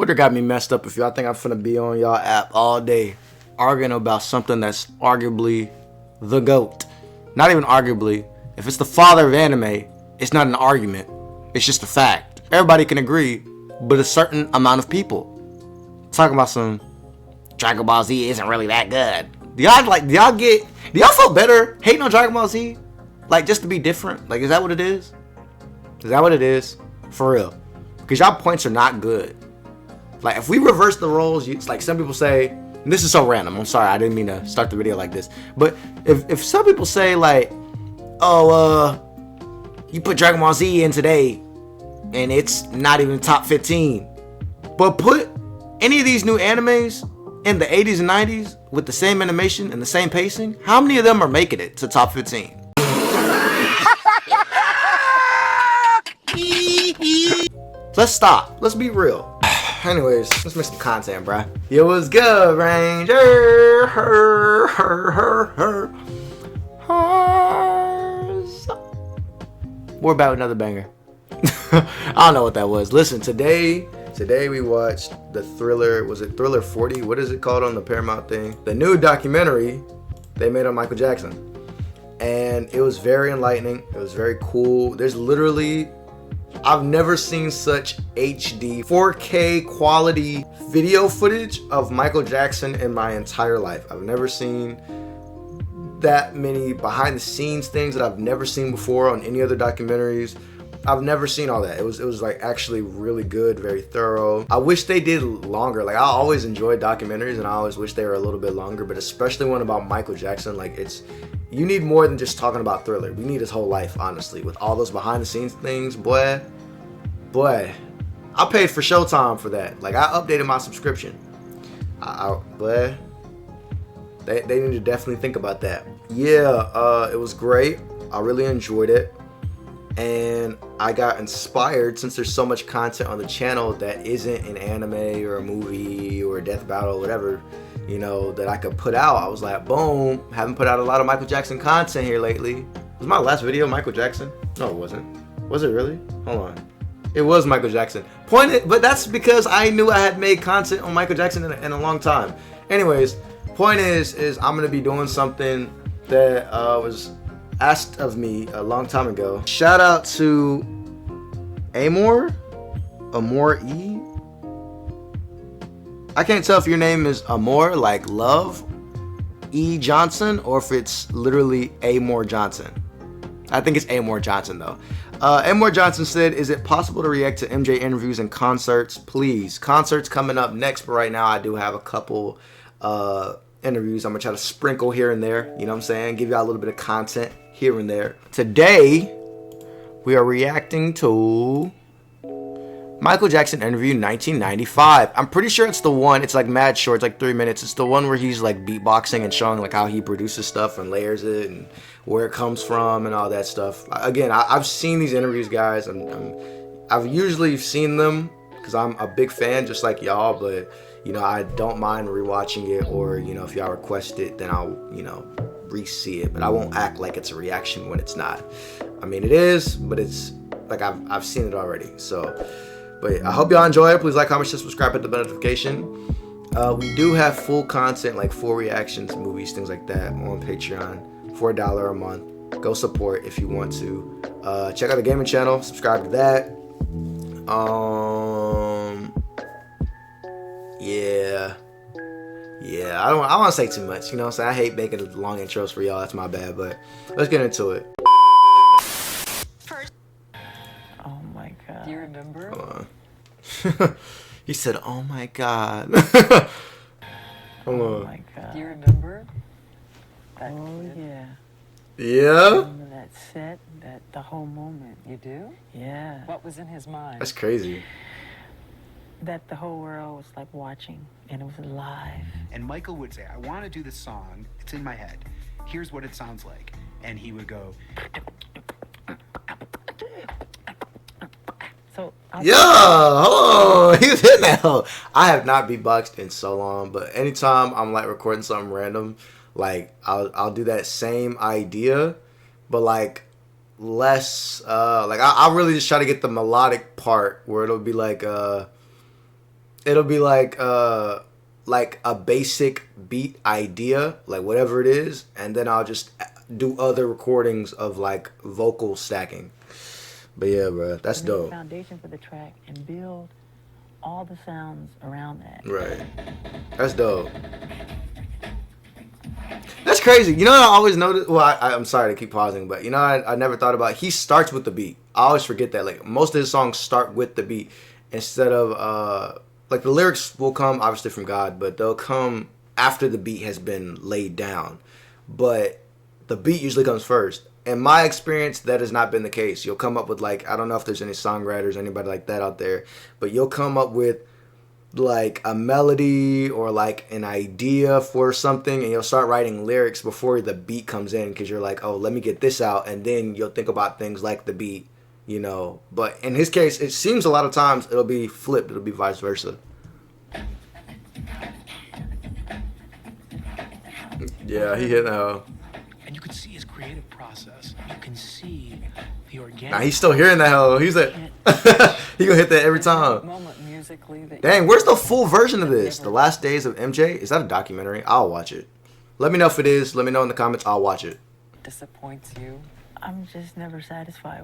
Twitter got me messed up if y'all think I'm finna be on y'all app all day arguing about something that's arguably the GOAT. Not even arguably. If it's the father of anime, it's not an argument. It's just a fact. Everybody can agree, but a certain amount of people. Talking about some Dragon Ball Z isn't really that good. Do y'all feel better hating on Dragon Ball Z? Like, just to be different? Like, is that what it is? Is that what it is? For real. Because y'all points are not good. Like, if we reverse the roles, it's like some people say, and this is so random, I'm sorry, I didn't mean to start the video like this, but if some people say like, oh, you put Dragon Ball Z in today, and it's not even top 15, but put any of these new animes in the 80s and 90s with the same animation and the same pacing, how many of them are making it to top 15? Let's stop. Let's be real. Anyways, let's make some content, bruh. Yo, what's good, Ranger? We're about another banger. I don't know what that was. Listen, today we watched the Thriller. Was it Thriller 40? What is it called on the Paramount thing? The new documentary they made on Michael Jackson. And it was very enlightening. It was very cool. There's literally, I've never seen such HD 4K quality video footage of Michael Jackson in my entire life. I've never seen that many behind the scenes things that I've never seen before on any other documentaries. I've never seen all that. It was like actually really good, very thorough. I wish they did longer. Like, I always enjoy documentaries and I always wish they were a little bit longer, but especially one about Michael Jackson. Like, you need more than just talking about Thriller. We need his whole life, honestly, with all those behind the scenes things. Boy, I paid for Showtime for that. Like, I updated my subscription. Boy, they need to definitely think about that. Yeah, it was great. I really enjoyed it. And I got inspired, since there's so much content on the channel that isn't an anime or a movie or a death battle or whatever, you know, that I could put out. I was like, boom, haven't put out a lot of Michael Jackson content here lately. Was my last video Michael Jackson? No, it wasn't. Was it really? Hold on. It was Michael Jackson. But that's because I knew I had made content on Michael Jackson in a long time. Anyways, point is I'm going to be doing something that was asked of me a long time ago. Shout out to Amore E. I can't tell if your name is Amore, like love, E Johnson, or if it's literally Amore Johnson. I think it's Amore Johnson though. Amore Johnson said, is it possible to react to MJ interviews and concerts? Please. Concerts coming up next, but right now I do have a couple interviews I'm gonna try to sprinkle here and there, you know what I'm saying, give y'all a little bit of content here and there. Today we are reacting to Michael Jackson interview 1995. I'm pretty sure it's the one, it's like mad short, it's like 3 minutes. It's the one where he's like beatboxing and showing like how he produces stuff and layers it and where it comes from and all that stuff. Again, I've seen these interviews, guys. I've usually seen them because I'm a big fan just like y'all, but you know, I don't mind rewatching it, or you know, if y'all request it, then I'll, you know, re-see it, but I won't act like it's a reaction when it's not. I mean, it is, but it's like I've seen it already. So, but I hope y'all enjoy it. Please like, comment, share, subscribe, hit the bell notification. We do have full content, like full reactions, movies, things like that, on Patreon for $1 a month. Go support if you want to. Check out the gaming channel, subscribe to that. Yeah, I don't want to say too much, you know what I'm saying? I hate making long intros for y'all, that's my bad, but let's get into it. Oh my god. Do you remember? Hold on. He said, oh my god. Hold on. Oh my god. Do you remember? Oh yeah. Yeah? Remember that set, the whole moment. You do? Yeah. What was in his mind? That's crazy. That the whole world was like watching, and it was live. And Michael would say, I want to do this song, it's in my head, here's what it sounds like. And he would go, so yeah, oh, he was hitting that hoe. I have not beatboxed in so long, but anytime I'm like recording something random, like I'll do that same idea, but like less, like I really just try to get the melodic part where it'll be like, it'll be like a basic beat idea, like whatever it is, and then I'll just do other recordings of like vocal stacking. But yeah, bro, that's dope. Foundation for the track and build all the sounds around that. Right. That's dope. That's crazy. You know what I always noticed? Well, I'm sorry to keep pausing, but you know I never thought about, he starts with the beat. I always forget that. Like, most of his songs start with the beat instead of, like, the lyrics will come, obviously, from God, but they'll come after the beat has been laid down. But the beat usually comes first. In my experience, that has not been the case. You'll come up with, like, I don't know if there's any songwriters, anybody like that out there, but you'll come up with, like, a melody or, like, an idea for something, and you'll start writing lyrics before the beat comes in, because you're like, oh, let me get this out, and then you'll think about things like the beat, you know. But in his case, it seems a lot of times it'll be flipped. It'll be vice versa. Yeah, he hit that. And you can see his creative process. You can see the organic. Nah, he's still hearing that hoe. He's like, he gonna hit that every time. Moment musically that Dang, where's the full version of this? The Last Days of MJ? Is that a documentary? I'll watch it. Let me know if it is. Let me know in the comments. I'll watch it. disappoints you? I'm just never satisfied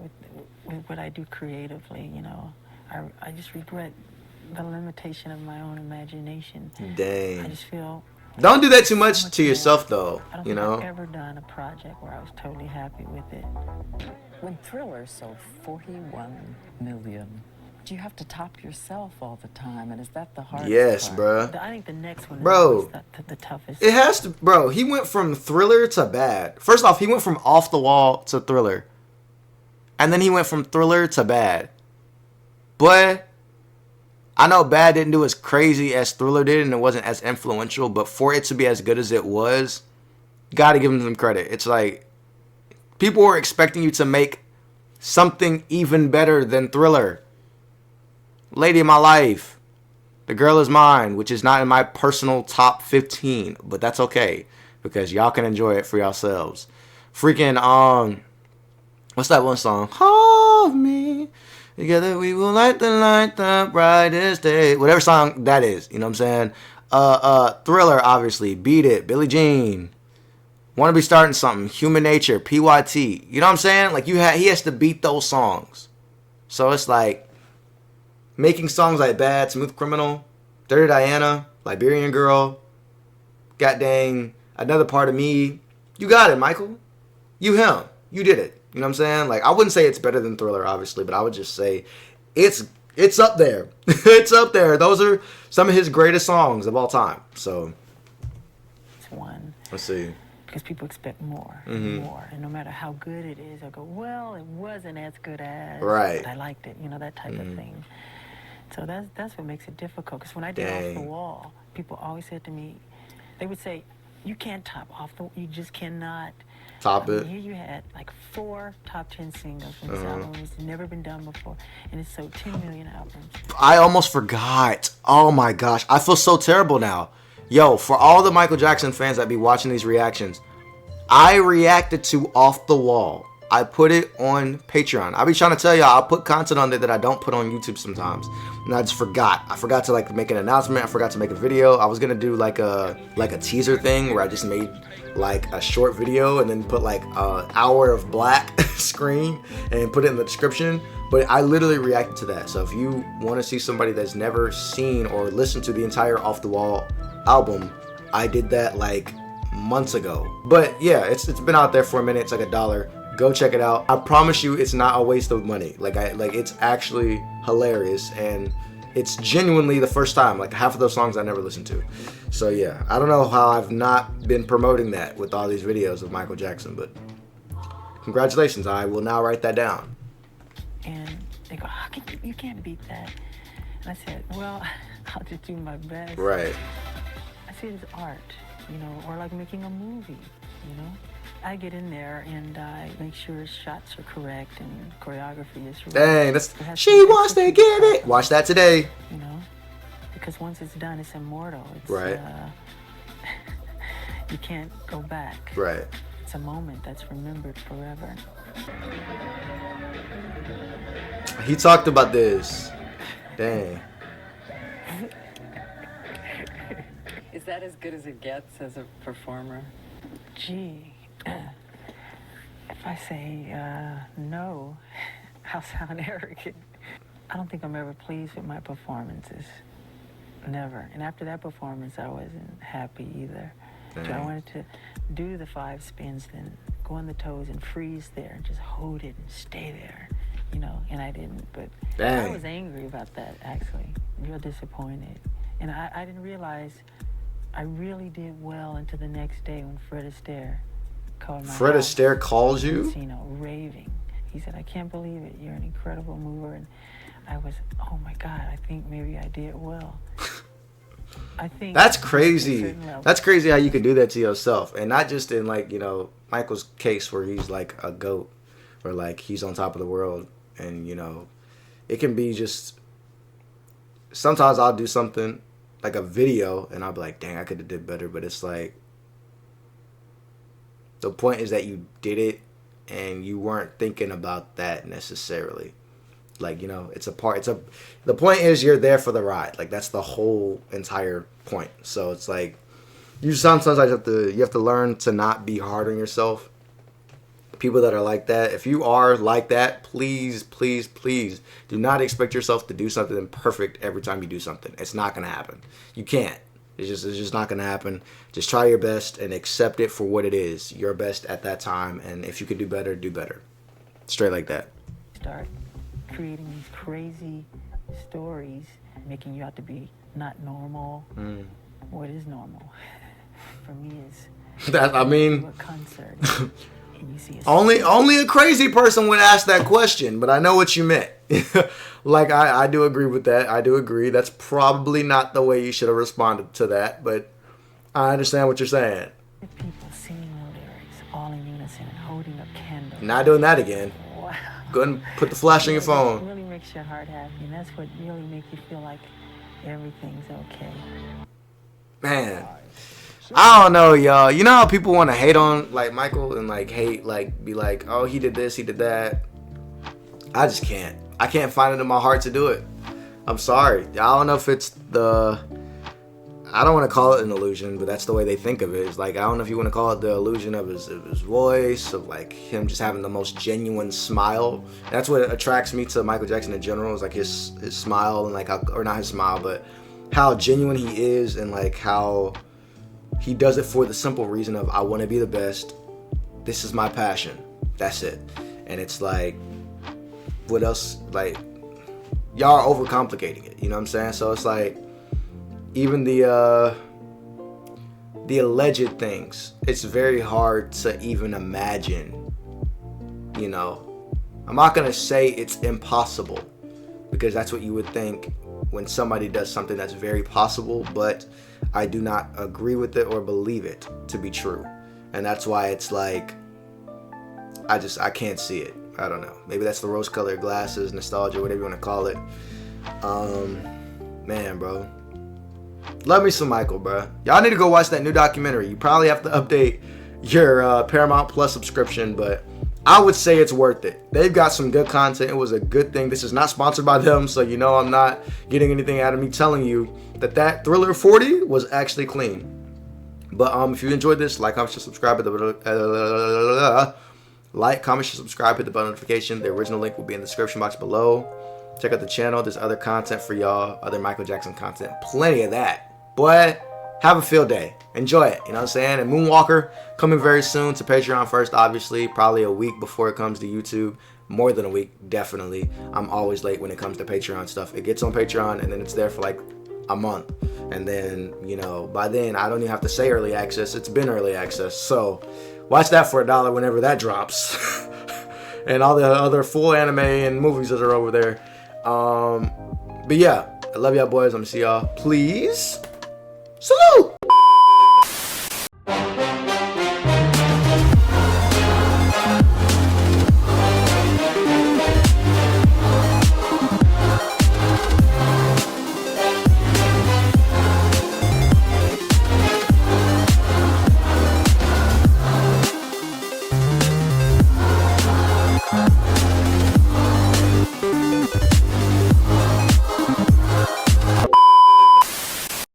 with what I do creatively, you know. I just regret the limitation of my own imagination. Dang. I just feel... Don't do that too much to yourself, though, I don't you think know? I've ever done a project where I was totally happy with it. When Thriller sold 41 million, do you have to top yourself all the time? And is that the hardest Yes, part? bro. I think the next one Bro, is the toughest. It has to, bro. He went from Thriller to Bad. First off, he went from Off the Wall to Thriller. And then he went from Thriller to Bad. But I know Bad didn't do as crazy as Thriller did, and it wasn't as influential, but for it to be as good as it was, gotta give him some credit. It's like, people were expecting you to make something even better than Thriller. Lady of My Life, The Girl Is Mine, which is not in my personal top 15, but that's okay, because y'all can enjoy it for yourselves. Freaking, what's that one song? Hold me, together we will light the brightest day. Whatever song that is, you know what I'm saying? Thriller, obviously. Beat It, Billie Jean. Want to Be Starting Something, Human Nature, PYT. You know what I'm saying? Like, he has to beat those songs. So it's like, making songs like Bad, Smooth Criminal, Dirty Diana, Liberian Girl, God Dang, Another Part of Me. You got it, Michael. You him. You did it. You know what I'm saying? Like, I wouldn't say it's better than Thriller, obviously, but I would just say it's up there. It's up there. Those are some of his greatest songs of all time. So, It's one. let's see. Because people expect more and more. And no matter how good it is, they'll go, well, it wasn't as good as. Right. But I liked it, you know, that type of thing. So that's what makes it difficult. Because when I did Off the Wall, people always said to me, they would say, you can't top you just cannot. Top it. Here you had like 4 top 10 singles from this album. It's never been done before. And it's sold 10 million albums. I almost forgot. Oh my gosh. I feel so terrible now. Yo, for all the Michael Jackson fans that be watching these reactions, I reacted to Off the Wall. I put it on Patreon. I be trying to tell y'all, I'll put content on there that I don't put on YouTube sometimes. And I just forgot. I forgot to like make an announcement. I forgot to make a video. I was gonna do like a teaser thing where I just made like a short video and then put like an hour of black screen and put it in the description. But I literally reacted to that. So if you want to see somebody that's never seen or listened to the entire Off the Wall album, I did that like months ago. But yeah, it's been out there for a minute. It's like $1. Go check it out. I promise you, it's not a waste of money. Like it's actually hilarious, and it's genuinely the first time. Like, half of those songs I never listened to. So yeah, I don't know how I've not been promoting that with all these videos of Michael Jackson, but congratulations. I will now write that down. And they go, how can you can't beat that. And I said, well, I'll just do my best. Right. I see it as art, you know, or like making a movie, you know. I get in there and I make sure shots are correct and choreography is right. Dang, that's She Wants to Get It. Watch that today. You know, because once it's done, it's immortal. It's, right. You can't go back. Right. It's a moment that's remembered forever. He talked about this. Dang. Is that as good as it gets as a performer? Gee, if I say no, I'll sound arrogant. I don't think I'm ever pleased with my performances. Never. And after that performance, I wasn't happy either. So I wanted to do the 5 spins, then go on the toes and freeze there and just hold it and stay there, you know, and I didn't. But I was angry about that, actually, real disappointed. And I didn't realize I really did well until the next day when Fred Astaire called my Fred house, Astaire calls you? you know, raving. He said, "I can't believe it. You're an incredible mover." And I was, oh my God, I think maybe I did well. I think that's crazy. That's crazy how you can do that to yourself, and not just in, like, you know, Michael's case where he's like a goat, or like he's on top of the world, and, you know, it can be just. Sometimes I'll do something like a video, and I'll be like, "Dang, I could have did better," but it's like the point is that you did it, and you weren't thinking about that necessarily. Like, you know, it's a part. The point is you're there for the ride. Like, that's the whole entire point. So it's like you sometimes you have to learn to not be hard on yourself. People that are like that, if you are like that, please, please, please do not expect yourself to do something perfect every time you do something. It's not gonna happen. You can't. It's just not gonna happen. Just try your best and accept it for what it is. Your best at that time, and if you could do better, do better. Straight like that. Start creating these crazy stories, making you out to be not normal. What is normal? For me is that, I mean, a concert. And you see only a crazy person would ask that question, but I know what you meant. Like, I do agree with that. I do agree. That's probably not the way you should have responded to that, but I understand what you're saying. people singing the lyrics all in unison and holding up candles. Not doing that again. Wow. Go ahead and put the flash on your It phone. really makes your heart happy, and that's what really makes you feel like everything's okay. Man, I don't know, y'all. You know how people want to hate on, like, Michael and, like, hate, like, be like, oh, he did this, he did that. I just can't. I can't find it in my heart to do it. I'm sorry. I don't know if it's I don't want to call it an illusion, but that's the way they think of it. It's like, I don't know if you want to call it the illusion of his voice, of, like, him just having the most genuine smile. That's what attracts me to Michael Jackson in general, is, like, his smile, and, like, how, or not his smile, but how genuine he is, and, like, how he does it for the simple reason of, I want to be the best. This is my passion. That's it. And it's like, what else? Like, y'all are overcomplicating it. You know what I'm saying? So it's like, even the alleged things, it's very hard to even imagine. You know, I'm not gonna say it's impossible, because that's what you would think when somebody does something that's very possible, but I do not agree with it or believe it to be true. And that's why it's like, I can't see it. I don't know. Maybe that's the rose-colored glasses, nostalgia, whatever you want to call it. Man, bro. Love me some Michael, bro. Y'all need to go watch that new documentary. You probably have to update your Paramount Plus subscription, but I would say it's worth it. They've got some good content. It was a good thing. This is not sponsored by them, so you know I'm not getting anything out of me telling you that Thriller 40 was actually clean. But if you enjoyed this, like, comment, share, subscribe, hit the like, comment, share, subscribe, hit the bell notification. The original link will be in the description box below. Check out the channel. There's other content for y'all, other Michael Jackson content, plenty of that. Boy, have a field day. Enjoy it. You know what I'm saying? And Moonwalker coming very soon to Patreon first, obviously. Probably a week before it comes to YouTube. More than a week, definitely. I'm always late when it comes to Patreon stuff. It gets on Patreon, and then it's there for like a month. And then, you know, by then, I don't even have to say early access. It's been early access. So watch that for $1 whenever that drops. And all the other full anime and movies that are over there. But yeah, I love y'all boys. I'm gonna see y'all. Please. Salute!